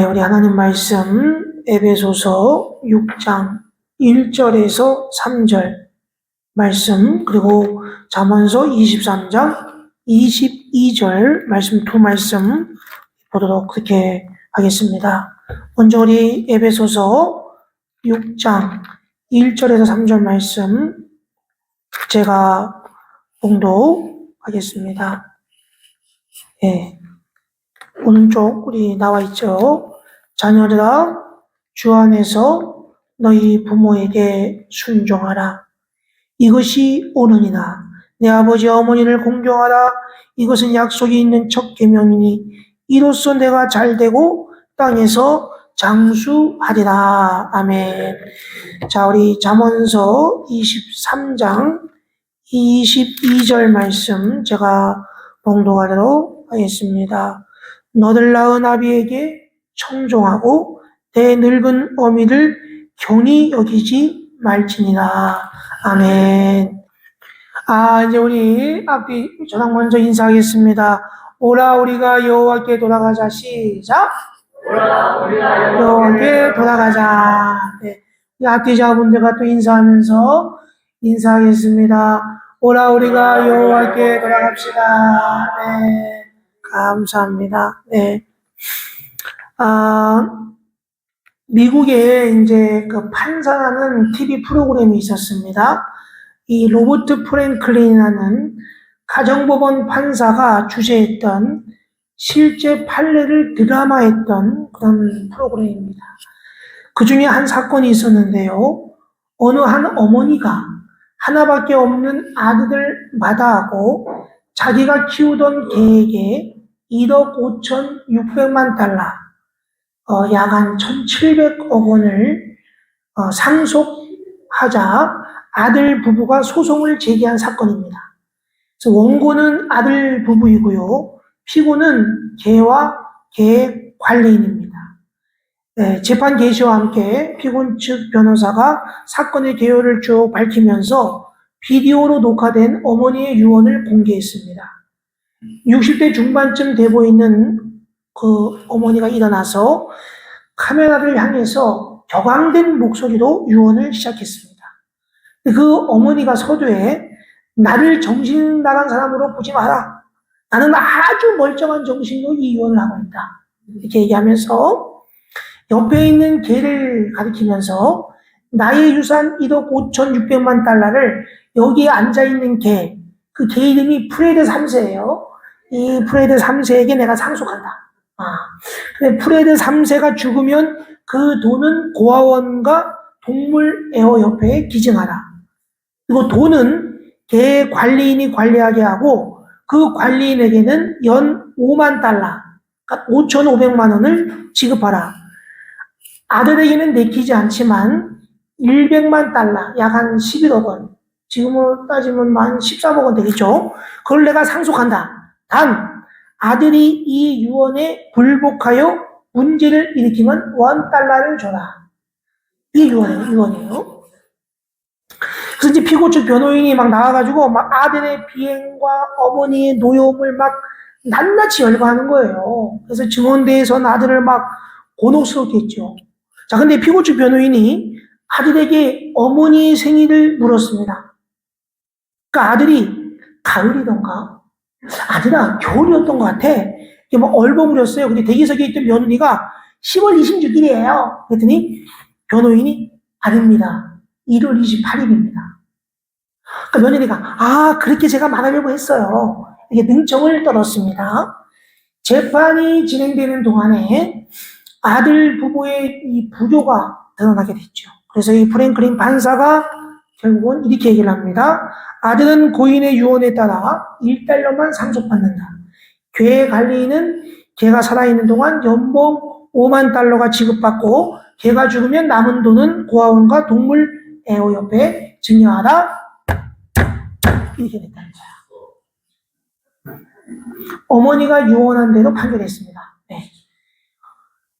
우리 하나님 말씀 에베소서 6장 1절에서 3절 말씀, 그리고 잠언서 23장 22절 말씀 두 말씀 보도록 그렇게 하겠습니다. 먼저 우리 에베소서 6장 1절에서 3절 말씀 제가 봉독하겠습니다. 예. 오른쪽 우리 나와 있죠. 자녀들아, 주 안에서 너희 부모에게 순종하라. 이것이 옳으니라. 내 아버지 어머니를 공경하라. 이것은 약속이 있는 첫 계명이니 이로써 내가 잘되고 땅에서 장수하리라. 아멘. 자, 우리 잠언서 23장 22절 말씀 제가 봉독하도록 하겠습니다. 너를 낳은 아비에게 청종하고 내 늙은 어미를 경히 여기지 말지니라. 아멘. 이제 우리 앞뒤 저랑 먼저 인사하겠습니다. 오라 우리가 여호와께 돌아가자. 시작. 오라 우리가 여호와께 돌아가자. 네. 앞뒤 자분들과 또 인사하면서 인사하겠습니다. 오라 우리가 여호와께 돌아갑시다. 네. 감사합니다. 네. 미국에 이제 그 판사라는 TV 프로그램이 있었습니다. 이 로버트 프랭클린이라는 가정법원 판사가 주재했던 실제 판례를 드라마했던 그런 프로그램입니다. 그 중에 한 사건이 있었는데요. 어느 한 어머니가 하나밖에 없는 아들을 마다하고 자기가 키우던 개에게 1억 5,600만 달러, 약 한 1,700억 원을 상속하자 아들 부부가 소송을 제기한 사건입니다. 그래서 원고는 아들 부부이고요. 피고는 개와 개의 관리인입니다. 네, 재판 개시와 함께 피고 측 변호사가 사건의 개요를 쭉 밝히면서 비디오로 녹화된 어머니의 유언을 공개했습니다. 60대 중반쯤 돼 보이는 그 어머니가 일어나서 카메라를 향해서 격앙된 목소리로 유언을 시작했습니다. 그 어머니가 서두에 나를 정신 나간 사람으로 보지 마라. 나는 아주 멀쩡한 정신으로 이 유언을 하고 있다. 이렇게 얘기하면서 옆에 있는 개를 가리키면서 나의 유산 1억 5,600만 달러를 여기에 앉아있는 개, 그 개 이름이 프레드 3세예요. 이 프레드 3세에게 내가 상속한다. 근데 프레드 3세가 죽으면 그 돈은 고아원과 동물 애호협회에 기증하라. 그리고 돈은 개 관리인이 관리하게 하고 그 관리인에게는 연 5만 달러, 그러니까 5,500만 원을 지급하라. 아들에게는 내키지 않지만 100만 달러, 약 한 11억 원, 지금으로 따지면 한 13억 원 되겠죠. 그걸 내가 상속한다. 단 아들이 이 유언에 불복하여 문제를 일으키면 1달러를 줘라. 이게 유언이에요. 그래서 이제 피고 측 변호인이 막 나와가지고 막 아들의 비행과 어머니의 노여움을 막 낱낱이 열거하는 거예요. 그래서 증언대에서는 아들을 막 곤혹스럽게 했죠. 자, 근데 피고 측 변호인이 아들에게 어머니의 생일을 물었습니다. 그러니까 아들이 가을이던가 아니라 겨울이었던 것 같아. 이게 막 얼버무렸어요. 근데 대기석에 있던 며느리가 10월 26일이에요. 그랬더니 변호인이 아닙니다. 1월 28일입니다. 그러니까 며느리가 그렇게 제가 말하려고 했어요. 이게 능청을 떨었습니다. 재판이 진행되는 동안에 아들 부부의 이 부조가 드러나게 됐죠. 그래서 이 프랭클린 판사가 결국은 이렇게 얘기를 합니다. 아들은 고인의 유언에 따라 1달러만 상속받는다. 괴 관리인은 개가 살아있는 동안 연봉 5만 달러가 지급받고 개가 죽으면 남은 돈은 고아원과 동물 애호협회에 증여하라. 이렇게 됐다는 거야. 어머니가 유언한 대로 판결했습니다. 네.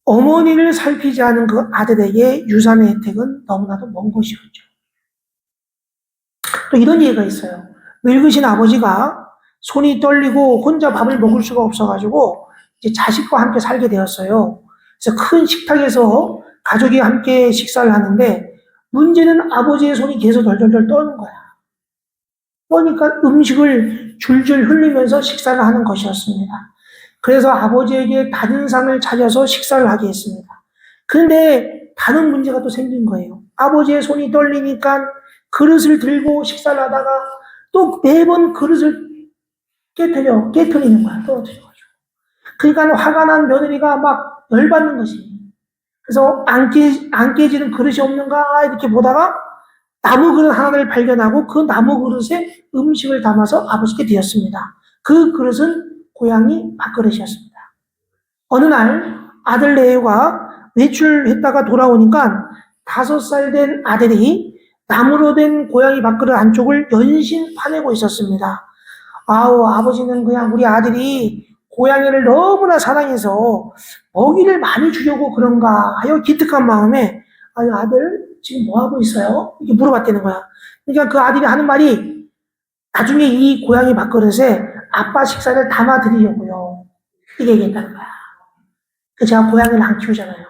어머니를 살피지 않은 그 아들에게 유산의 혜택은 너무나도 먼 것이었죠. 또 이런 얘기가 있어요. 늙으신 아버지가 손이 떨리고 혼자 밥을 먹을 수가 없어가지고 이제 자식과 함께 살게 되었어요. 그래서 큰 식탁에서 가족이 함께 식사를 하는데 문제는 아버지의 손이 계속 덜덜덜 떠는 거야. 떠니까 음식을 줄줄 흘리면서 식사를 하는 것이었습니다. 그래서 아버지에게 다른 상을 차려서 식사를 하게 했습니다. 그런데 다른 문제가 또 생긴 거예요. 아버지의 손이 떨리니까 그릇을 들고 식사를 하다가 또 매번 그릇을 깨트리는 거야. 떨어뜨려가지고. 그러니까 화가 난 며느리가 막 열받는 것이. 그래서 안 깨지는 그릇이 없는가 이렇게 보다가 나무 그릇 하나를 발견하고 그 나무 그릇에 음식을 담아서 아버지께 드렸습니다. 그 그릇은 고양이 밥그릇이었습니다. 어느 날 아들 레이가 외출했다가 돌아오니까 5살 된 아들이 나무로 된 고양이 밥그릇 안쪽을 연신 파내고 있었습니다. 아우, 아버지는 그냥 우리 아들이 고양이를 너무나 사랑해서 먹이를 많이 주려고 그런가 하여 기특한 마음에 아유, 아들 지금 뭐 하고 있어요? 이렇게 물어봤다는 거야. 그러니까 그 아들이 하는 말이 나중에 이 고양이 밥그릇에 아빠 식사를 담아 드리려고요. 이렇게 얘기했다는 거야. 제가 고양이를 안 키우잖아요.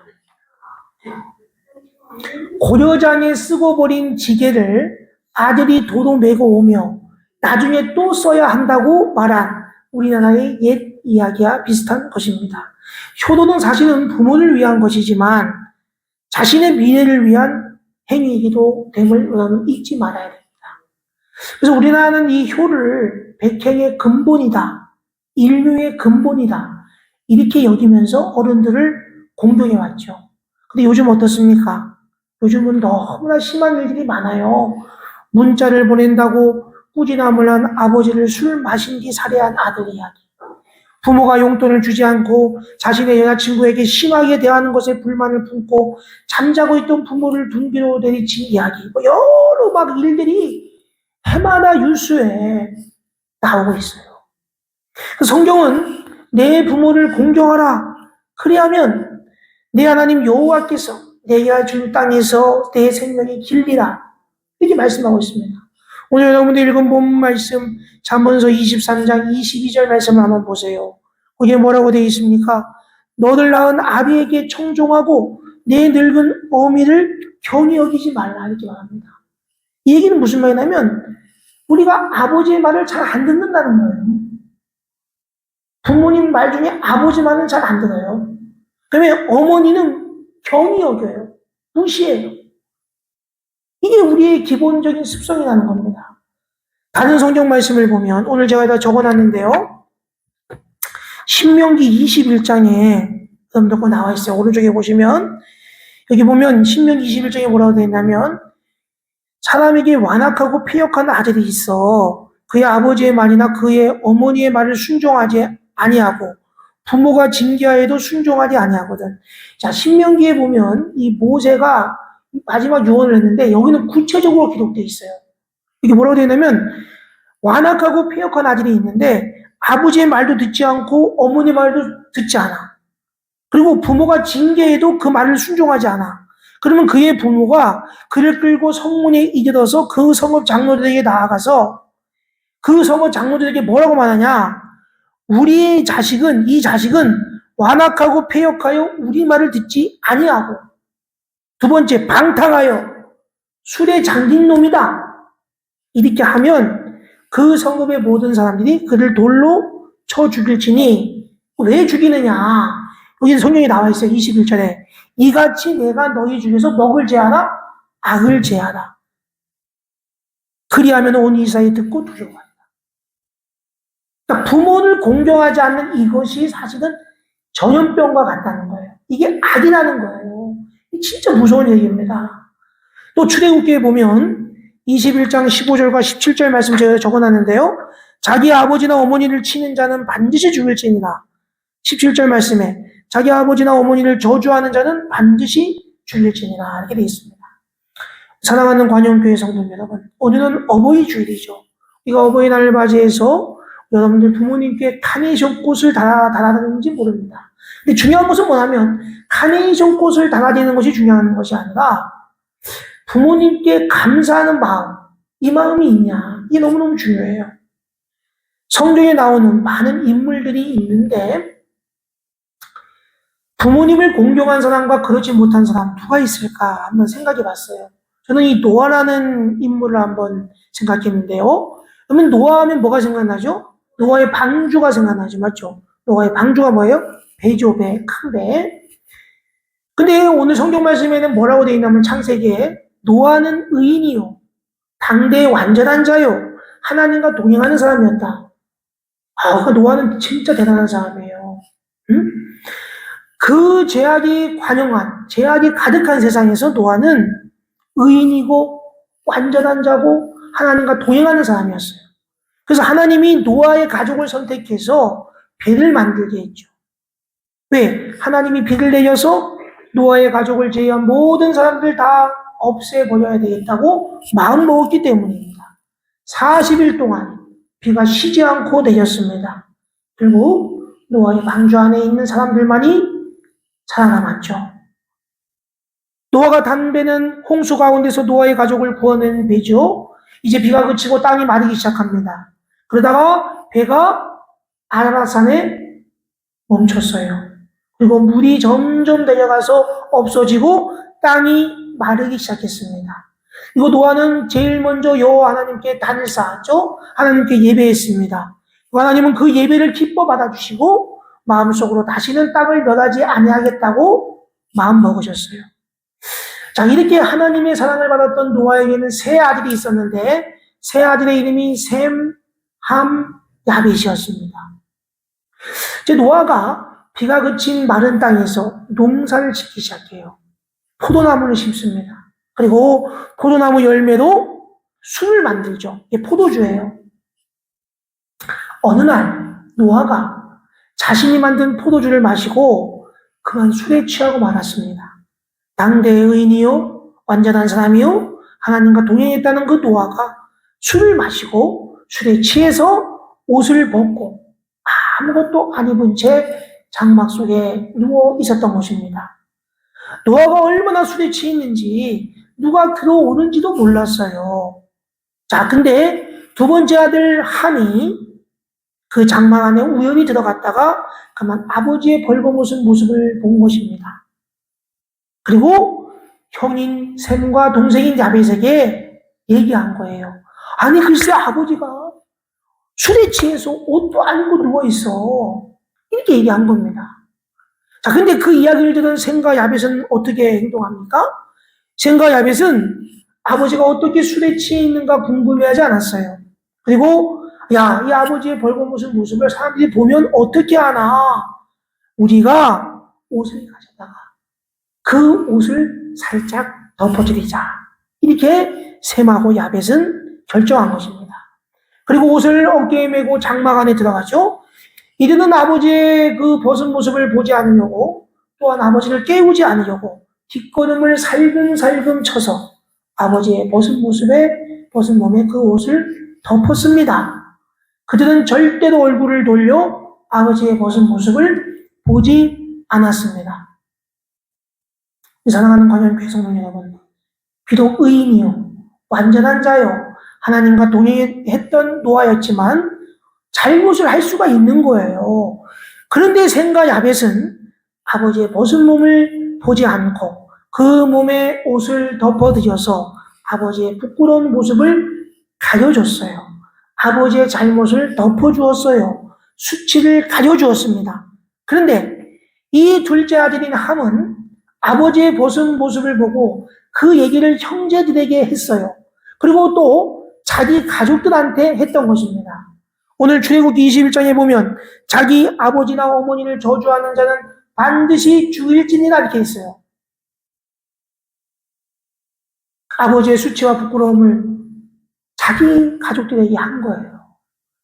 고려장에 쓰고 버린 지게를 아들이 도로 메고 오며 나중에 또 써야 한다고 말한 우리나라의 옛 이야기와 비슷한 것입니다. 효도는 사실은 부모를 위한 것이지만 자신의 미래를 위한 행위이기도 됨을 여러분 잊지 말아야 됩니다. 그래서 우리나라는 이 효를 백행의 근본이다, 인류의 근본이다 이렇게 여기면서 어른들을 공경해 왔죠. 근데 요즘 어떻습니까? 요즘은 너무나 심한 일들이 많아요. 문자를 보낸다고 꾸지람을 한 아버지를 술 마신 뒤 살해한 아들 이야기. 부모가 용돈을 주지 않고 자신의 여자친구에게 심하게 대하는 것에 불만을 품고 잠자고 있던 부모를 둔기로 내리친 이야기. 여러 막 일들이 해마다 뉴스에 나오고 있어요. 성경은 내 부모를 공경하라. 그리하면 내 하나님 여호와께서 내가 준 땅에서 내 생명이 길리라. 이렇게 말씀하고 있습니다. 오늘 여러분들 읽은 본 말씀 잠언서 23장 22절 말씀을 한번 보세요. 거기에 뭐라고 되어 있습니까? 너를 낳은 아비에게 청종하고 내 늙은 어미를 경히 여기지 말라 이렇게 말합니다. 이 얘기는 무슨 말이냐면 우리가 아버지의 말을 잘 안 듣는다는 거예요. 부모님 말 중에 아버지 말은 잘 안 들어요. 그러면 어머니는 경히 여겨요. 무시해요. 이게 우리의 기본적인 습성이라는 겁니다. 다른 성경 말씀을 보면 오늘 제가 다 적어놨는데요. 신명기 21장에 여러분들 나와 있어요. 오른쪽에 보시면 여기 보면 신명기 21장에 뭐라고 되어 있냐면 사람에게 완악하고 폐역한 아들이 있어 그의 아버지의 말이나 그의 어머니의 말을 순종하지 아니하고 부모가 징계하여도 순종하지 아니하거든. 자, 신명기에 보면 이 모세가 마지막 유언을 했는데 여기는 구체적으로 기록되어 있어요. 이게 뭐라고 되어 있냐면 완악하고 폐역한 아들이 있는데 아버지의 말도 듣지 않고 어머니 말도 듣지 않아. 그리고 부모가 징계해도 그 말을 순종하지 않아. 그러면 그의 부모가 그를 끌고 성문에 이르러서 그 성읍 장로들에게 나아가서 그 성읍 장로들에게 뭐라고 말하냐? 이 자식은 완악하고 폐역하여 우리 말을 듣지 아니하고 두 번째 방탕하여 술에 잠긴 놈이다. 이렇게 하면 그 성읍의 모든 사람들이 그를 돌로 쳐 죽일지니 왜 죽이느냐? 여기 성경에 나와 있어요. 21절에 이같이 내가 너희 중에서 먹을 제하라 악을 제하라. 그리하면 온 이스라엘이 듣고 두려워한다. 그러니까 부모를 공경하지 않는 이것이 사실은 전염병과 같다는 거예요. 이게 악이라는 거예요. 진짜 무서운 얘기입니다. 또 출애굽기에 보면 21장 15절과 17절 말씀 제가 적어놨는데요. 자기 아버지나 어머니를 치는 자는 반드시 죽일지니라. 17절 말씀에 자기 아버지나 어머니를 저주하는 자는 반드시 죽일지니라 이렇게 되어 있습니다. 사랑하는 관용교회 성도 여러분, 오늘은 어버이 주일이죠. 우리가 어버이날을 맞이해서 여러분들 부모님께 카네이션 꽃을 달아드리는지 모릅니다. 근데 중요한 것은 뭐냐면 카네이션 꽃을 달아드리는 것이 중요한 것이 아니라 부모님께 감사하는 마음, 이 마음이 있냐, 이게 너무너무 중요해요. 성경에 나오는 많은 인물들이 있는데 부모님을 공경한 사람과 그렇지 못한 사람 누가 있을까 한번 생각해 봤어요. 저는 이 노아라는 인물을 한번 생각했는데요. 그러면 노아 하면 뭐가 생각나죠? 노아의 방주가 생각나죠. 맞죠? 노아의 방주가 뭐예요? 배죠, 배. 큰 배. 근데 오늘 성경 말씀에는 뭐라고 되어 있냐면 창세기에 노아는 의인이요. 당대의 완전한 자요. 하나님과 동행하는 사람이었다. 그 노아는 진짜 대단한 사람이에요. 응? 그 죄악이 관영한, 죄악이 가득한 세상에서 노아는 의인이고 완전한 자고 하나님과 동행하는 사람이었어요. 그래서 하나님이 노아의 가족을 선택해서 배를 만들게 했죠. 왜? 하나님이 비를 내려서 노아의 가족을 제외한 모든 사람들 다 없애버려야 되겠다고 마음먹었기 때문입니다. 40일 동안 비가 쉬지 않고 내렸습니다. 그리고 노아의 방주 안에 있는 사람들만이 살아남았죠. 노아가 탄 배는 홍수 가운데서 노아의 가족을 구원한 배죠. 이제 비가 그치고 땅이 마르기 시작합니다. 그러다가 배가 아라랏산에 멈췄어요. 그리고 물이 점점 내려가서 없어지고 땅이 마르기 시작했습니다. 그리고 노아는 제일 먼저 여호와 하나님께 단을 쌓았죠. 하나님께 예배했습니다. 하나님은 그 예배를 기뻐 받아주시고 마음속으로 다시는 땅을 멸하지 아니하겠다고 마음먹으셨어요. 자, 이렇게 하나님의 사랑을 받았던 노아에게는 세 아들이 있었는데 세 아들의 이름이 셈, 함, 야벳이었습니다. 이제 노아가 비가 그친 마른 땅에서 농사를 짓기 시작해요. 포도나무를 심습니다. 그리고 포도나무 열매로 술을 만들죠. 이게 포도주예요. 어느 날 노아가 자신이 만든 포도주를 마시고 그만 술에 취하고 말았습니다. 당대의 의인이요 완전한 사람이요 하나님과 동행했다는 그 노아가 술을 마시고 술에 취해서 옷을 벗고 아무것도 안 입은 채 장막 속에 누워 있었던 것입니다. 노아가 얼마나 술에 취했는지 누가 들어오는지도 몰랐어요. 자, 근데 두 번째 아들 함이 그 장막 안에 우연히 들어갔다가 그만 아버지의 벌거벗은 모습을 본 것입니다. 그리고 형인 셈과 동생인 야벳에게 얘기한 거예요. 아니 글쎄 아버지가 술에 취해서 옷도 안 입고 누워있어. 이렇게 얘기한 겁니다. 자, 근데 그 이야기를 들은 셈과 야벳은 어떻게 행동합니까? 셈과 야벳은 아버지가 어떻게 술에 취해 있는가 궁금해하지 않았어요. 그리고 야, 이 아버지의 벌거벗은 모습을 사람들이 보면 어떻게 하나? 우리가 옷을 가져다가 그 옷을 살짝 덮어드리자. 이렇게 셈하고 야벳은 결정한 것입니다. 그리고 옷을 어깨에 메고 장막 안에 들어가죠. 이들은 아버지의 그 벗은 모습을 보지 않으려고 또한 아버지를 깨우지 않으려고 뒷걸음을 살금살금 쳐서 아버지의 벗은 몸에 그 옷을 덮었습니다. 그들은 절대로 얼굴을 돌려 아버지의 벗은 모습을 보지 않았습니다. 사랑하는 관현교회 성도 여러분, 비록 의인이요 완전한 자요 하나님과 동행했던 노아였지만 잘못을 할 수가 있는 거예요. 그런데 셈과 야벳은 아버지의 벗은 몸을 보지 않고 그 몸에 옷을 덮어드려서 아버지의 부끄러운 모습을 가려줬어요. 아버지의 잘못을 덮어주었어요. 수치를 가려주었습니다. 그런데 이 둘째 아들인 함은 아버지의 벗은 모습을 보고 그 얘기를 형제들에게 했어요. 그리고 또 자기 가족들한테 했던 것입니다. 오늘 출애굽기 21장에 보면 자기 아버지나 어머니를 저주하는 자는 반드시 죽일지니라 이렇게 있어요. 아버지의 수치와 부끄러움을 자기 가족들에게 한 거예요.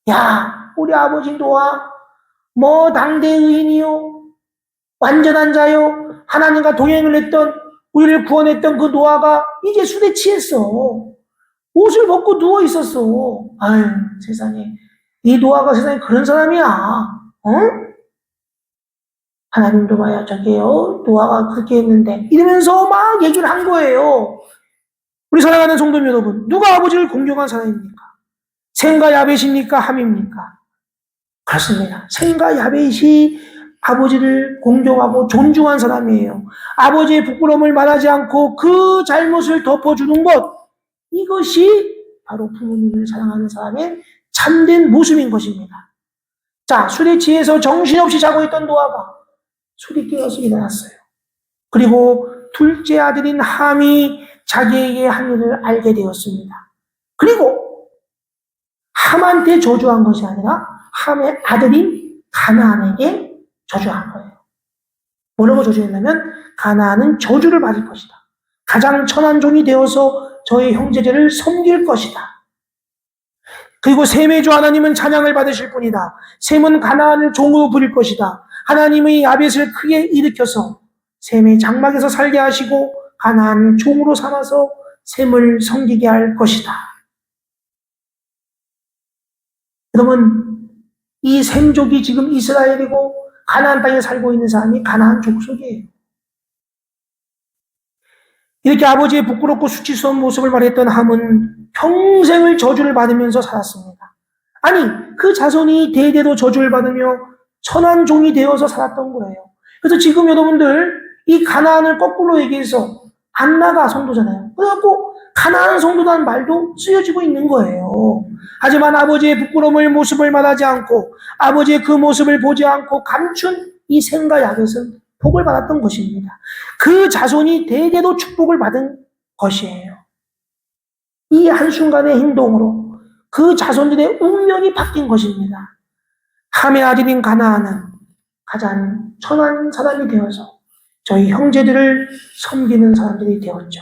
야, 우리 아버지 노아 뭐 당대의 의인이요 완전한 자요 하나님과 동행을 했던 우리를 구원했던 그 노아가 이제 술에 취했어. 옷을 벗고 누워 있었어. 아유, 세상에. 이 노아가 세상에 그런 사람이야. 어? 하나님도 봐야 저게요. 노아가 그렇게 했는데 이러면서 막 얘기를 한 거예요. 우리 사랑하는 성도 여러분, 누가 아버지를 공경한 사람입니까? 셈과 야벳입니까? 함입니까? 그렇습니다. 셈과 야벳이 아버지를 공경하고 존중한 사람이에요. 아버지의 부끄러움을 말하지 않고 그 잘못을 덮어주는 것, 이것이 바로 부모님을 사랑하는 사람의 참된 모습인 것입니다. 자, 술에 취해서 정신없이 자고 있던 노아가 술이 깨어서 일어났어요. 그리고 둘째 아들인 함이 자기에게 한 일을 알게 되었습니다. 그리고 함한테 저주한 것이 아니라 함의 아들인 가나안에게 저주한 거예요. 뭐라고 저주했냐면 가나안은 저주를 받을 것이다. 가장 천한 종이 되어서 저의 형제들을 섬길 것이다. 그리고 셈의 주 하나님은 찬양을 받으실 분이다. 셈은 가나안을 종으로 부릴 것이다. 하나님의 야벳을 크게 일으켜서 셈의 장막에서 살게 하시고 가나안을 종으로 삼아서 셈을 섬기게 할 것이다. 여러분, 이 셈족이 지금 이스라엘이고 가나안 땅에 살고 있는 사람이 가나안 족속이에요. 이렇게 아버지의 부끄럽고 수치스러운 모습을 말했던 함은 평생을 저주를 받으면서 살았습니다. 아니, 그 자손이 대대로 저주를 받으며 천한 종이 되어서 살았던 거예요. 그래서 지금 여러분들 이 가나안을 거꾸로 얘기해서 안나가 성도잖아요. 그래갖고 가나안 성도라는 말도 쓰여지고 있는 거예요. 하지만 아버지의 부끄러움을 모습을 말하지 않고 아버지의 그 모습을 보지 않고 감춘 이 셈과 야벳은 복을 받았던 것입니다. 그 자손이 대대로 축복을 받은 것이에요. 이 한순간의 행동으로 그 자손들의 운명이 바뀐 것입니다. 함의 아들인 가나안은 가장 천한 사람이 되어서 저희 형제들을 섬기는 사람들이 되었죠.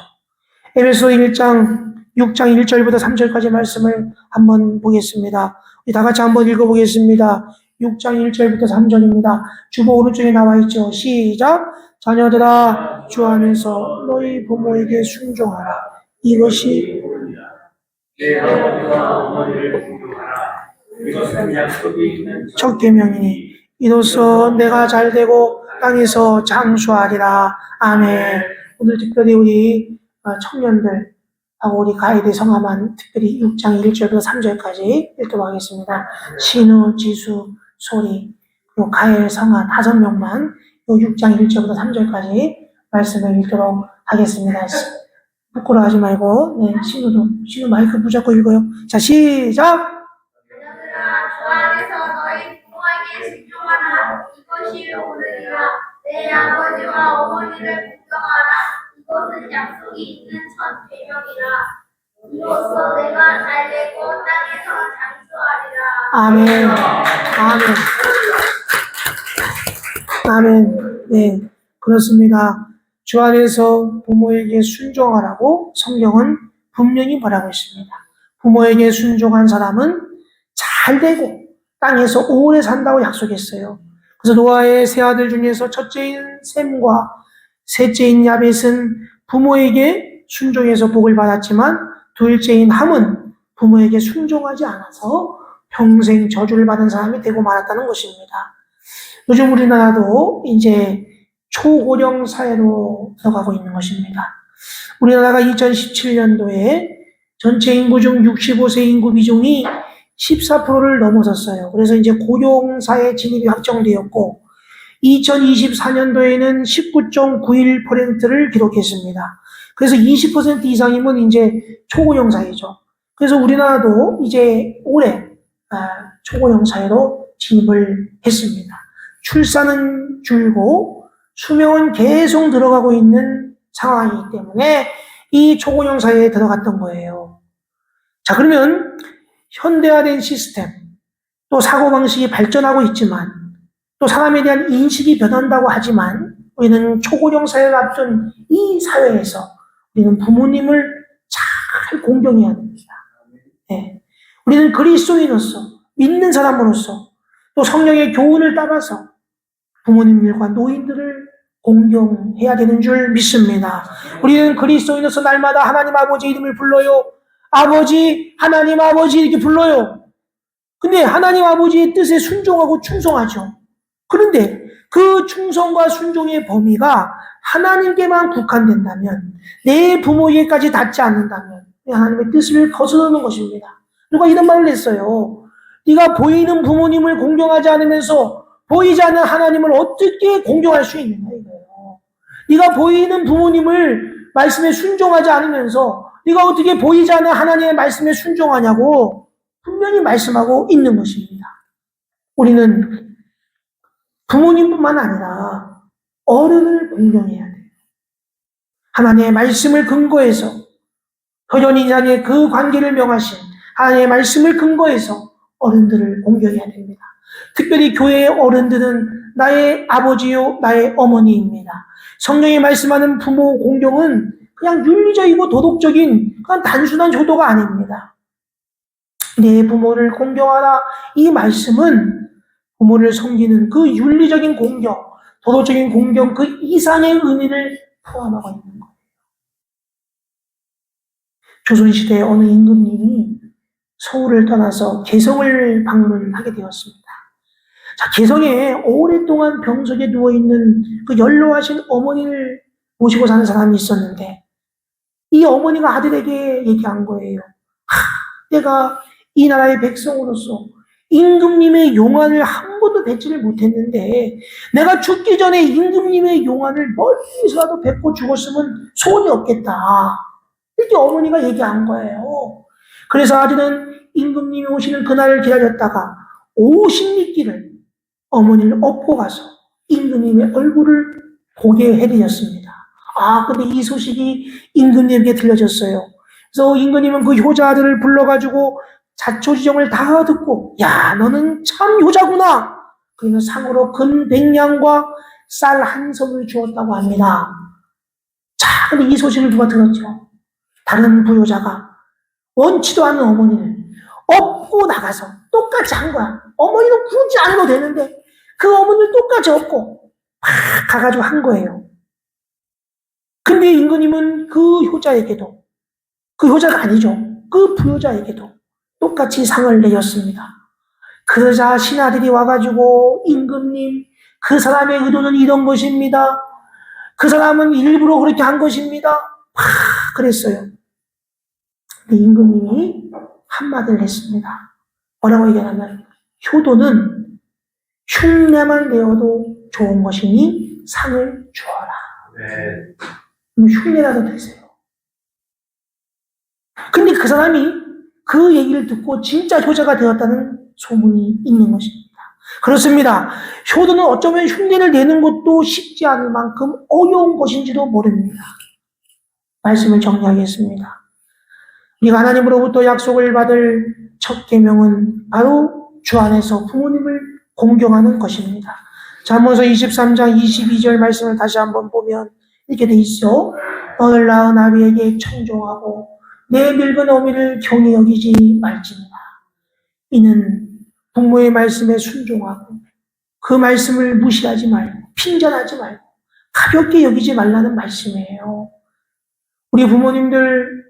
에베소 1장 6장 1절부터 3절까지 말씀을 한번 보겠습니다. 우리 다 같이 한번 읽어보겠습니다. 6장 1절부터 3절입니다. 주보 오른쪽에 나와 있죠. 시작. 자녀들아 주 안에서 너희 부모에게 순종하라. 이것이 내 아버지와 어머니를 존중하라. 이것은 약속이 있는 첫 계명이니 이로써 내가 잘되고 땅에서 장수하리라. 아멘. 오늘 특별히 우리 청년들 하고 우리 가이드 성함한 특별히 6장 1절부터 3절까지 읽도록 하겠습니다. 신우, 지수, 소리, 그리고 가엘, 성한 5명만 요 6장 1절부터 3절까지 말씀을 읽도록 하겠습니다. 부끄러워하지 말고, 네, 신우 마이크 붙잡고 읽어요. 자, 시작! 자녀들아 주 안에서 너희 부모에게 순종하라. 이것이 오늘이라. 내 아버지와 어머니를 공경하라. 이것은 약속이 있는 첫 계명이라. 이로써 내가 잘되고 땅에서 장수하리라. 아멘. 아멘. 아멘. 네, 그렇습니다. 주 안에서 부모에게 순종하라고 성경은 분명히 말하고 있습니다. 부모에게 순종한 사람은 잘되고 땅에서 오래 산다고 약속했어요. 그래서 노아의 세 아들 중에서 첫째인 셈과 셋째인 야벳은 부모에게 순종해서 복을 받았지만 둘째인 함은 부모에게 순종하지 않아서 평생 저주를 받은 사람이 되고 말았다는 것입니다. 요즘 우리나라도 이제 초고령 사회로 들어가고 있는 것입니다. 우리나라가 2017년도에 전체 인구 중 65세 인구 비중이 14%를 넘어섰어요. 그래서 이제 고령사회 진입이 확정되었고 2024년도에는 19.91%를 기록했습니다. 그래서 20% 이상이면 이제 초고령 사회죠. 그래서 우리나라도 이제 올해 초고령 사회로 진입을 했습니다. 출산은 줄고 수명은 계속 들어가고 있는 상황이기 때문에 이 초고령 사회에 들어갔던 거예요. 자, 그러면 현대화된 시스템, 또 사고방식이 발전하고 있지만 또 사람에 대한 인식이 변한다고 하지만 우리는 초고령 사회를 앞둔 이 사회에서 우리는 부모님을 잘 공경해야 됩니다. 네. 우리는 그리스도인으로서, 믿는 사람으로서 또 성령의 교훈을 따라서 부모님들과 노인들을 공경해야 되는 줄 믿습니다. 우리는 그리스도인으로서 날마다 하나님 아버지 이름을 불러요. 아버지, 하나님 아버지 이렇게 불러요. 근데 하나님 아버지의 뜻에 순종하고 충성하죠. 그런데 그 충성과 순종의 범위가 하나님께만 국한된다면, 내 부모에게까지 닿지 않는다면 하나님의 뜻을 거스르는 것입니다. 누가 이런 말을 했어요. 네가 보이는 부모님을 공경하지 않으면서 보이지 않는 하나님을 어떻게 공경할 수 있느냐 이거예요. 네가 보이는 부모님을 말씀에 순종하지 않으면서 네가 어떻게 보이지 않는 하나님의 말씀에 순종하냐고 분명히 말씀하고 있는 것입니다. 우리는 부모님뿐만 아니라 어른을 공경해야 돼요. 하나님의 말씀을 근거해서 효전 인간의 그 관계를 명하신 하나님의 말씀을 근거해서 어른들을 공경해야 됩니다. 특별히 교회의 어른들은 나의 아버지요 나의 어머니입니다. 성경이 말씀하는 부모 공경은 그냥 윤리적이고 도덕적인 그냥 단순한 효도가 아닙니다. 내 부모를 공경하라 이 말씀은 부모를 섬기는 그 윤리적인 공경, 도덕적인 공경 그 이상의 의미를 포함하고 있는 거예요. 조선시대에 어느 임금님이 서울을 떠나서 개성을 방문하게 되었습니다. 자, 개성에 오랫동안 병석에 누워있는 그 연로하신 어머니를 모시고 사는 사람이 있었는데 이 어머니가 아들에게 얘기한 거예요. 내가 이 나라의 백성으로서 임금님의 용안을 한 번도 뵙지를 못했는데 내가 죽기 전에 임금님의 용안을 멀리서라도 뵙고 죽었으면 소원이 없겠다. 이렇게 어머니가 얘기한 거예요. 그래서 아들은 임금님이 오시는 그날을 기다렸다가 50리길을 어머니를 업고 가서 임금님의 얼굴을 보게 해드렸습니다. 근데 이 소식이 임금님에게 들려졌어요. 그래서 임금님은 그 효자 아들을 불러가지고 자초지정을 다 듣고 야 너는 참 효자구나. 그러면 상으로 금 100냥과 쌀 한 석을 주었다고 합니다. 자, 근데 이 소식을 누가 들었죠? 다른 부효자가 원치도 않는 어머니를 업고 나가서 똑같이 한 거야. 어머니는 굳이 안 해도 되는데 그 어머니를 똑같이 업고 막 가가지고 한 거예요. 근데 임금님은 그 효자에게도 그 효자가 아니죠. 그 부효자에게도 똑같이 상을 내렸습니다. 그러자 신하들이 와가지고 임금님 그 사람의 의도는 이런 것입니다. 그 사람은 일부러 그렇게 한 것입니다. 막 그랬어요. 근데 임금님이 한마디를 했습니다. 뭐라고 얘기하냐면 효도는 흉내만 내어도 좋은 것이니 상을 주어라. 흉내라도 되세요. 근데 그 사람이 그 얘기를 듣고 진짜 효자가 되었다는 소문이 있는 것입니다. 그렇습니다. 효도는 어쩌면 흉내를 내는 것도 쉽지 않을 만큼 어려운 것인지도 모릅니다. 말씀을 정리하겠습니다. 우리가 하나님으로부터 약속을 받을 첫 계명은 바로 주 안에서 부모님을 공경하는 것입니다. 잠언서 23장 22절 말씀을 다시 한번 보면 이렇게 돼 있어. 너를 낳은 아비에게 청종하고 내 늙은 어미를 경히 여기지 말지니라. 이는 부모의 말씀에 순종하고 그 말씀을 무시하지 말고 핀잔하지 말고 가볍게 여기지 말라는 말씀이에요. 우리 부모님들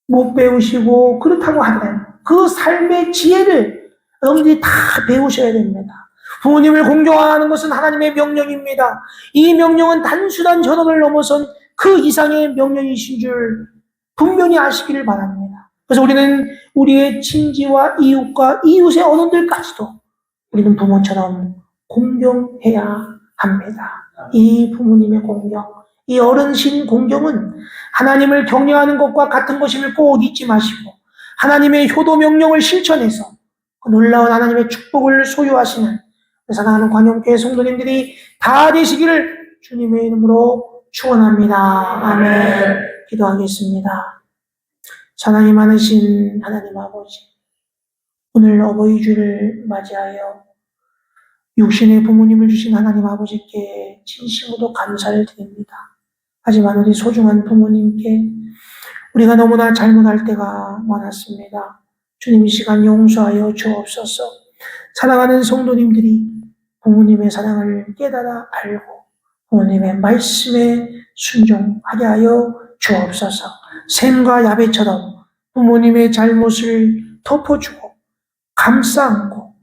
못 배우시고 그렇다고 하더라도 그 삶의 지혜를 여러분들이 다 배우셔야 됩니다. 부모님을 공경하는 것은 하나님의 명령입니다. 이 명령은 단순한 전업을 넘어선 그 이상의 명령이신 줄 분명히 아시기를 바랍니다. 그래서 우리는 우리의 친지와 이웃과 이웃의 어른들까지도 우리는 부모처럼 공경해야 합니다. 이 부모님의 공경, 이 어른신 공경은 하나님을 경외하는 것과 같은 것임을 꼭 잊지 마시고 하나님의 효도 명령을 실천해서 그 놀라운 하나님의 축복을 소유하시는 사랑하는 관용교회 성도님들이 다 되시기를 주님의 이름으로 축원합니다. 아멘. 기도하겠습니다. 사랑이 많으신 하나님 아버지, 오늘 어버이 주를 맞이하여 육신의 부모님을 주신 하나님 아버지께 진심으로 감사를 드립니다. 하지만 우리 소중한 부모님께 우리가 너무나 잘못할 때가 많았습니다. 주님 이 시간 용서하여 주옵소서. 사랑하는 성도님들이 부모님의 사랑을 깨달아 알고 부모님의 말씀에 순종하게 하여 주옵소서. 샘과 야베처럼 부모님의 잘못을 덮어주고 감싸 안고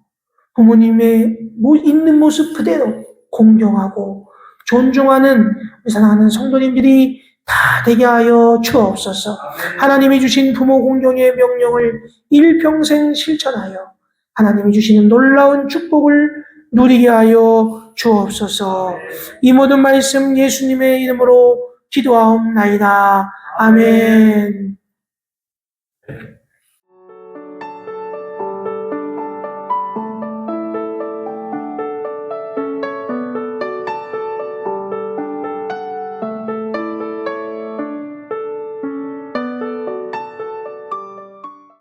부모님의 있는 모습 그대로 공경하고 존중하는 사랑하는 성도님들이 다 되게 하여 주옵소서. 하나님이 주신 부모 공경의 명령을 일평생 실천하여 하나님이 주시는 놀라운 축복을 누리게 하여 주옵소서. 이 모든 말씀 예수님의 이름으로 기도하옵나이다. 아멘.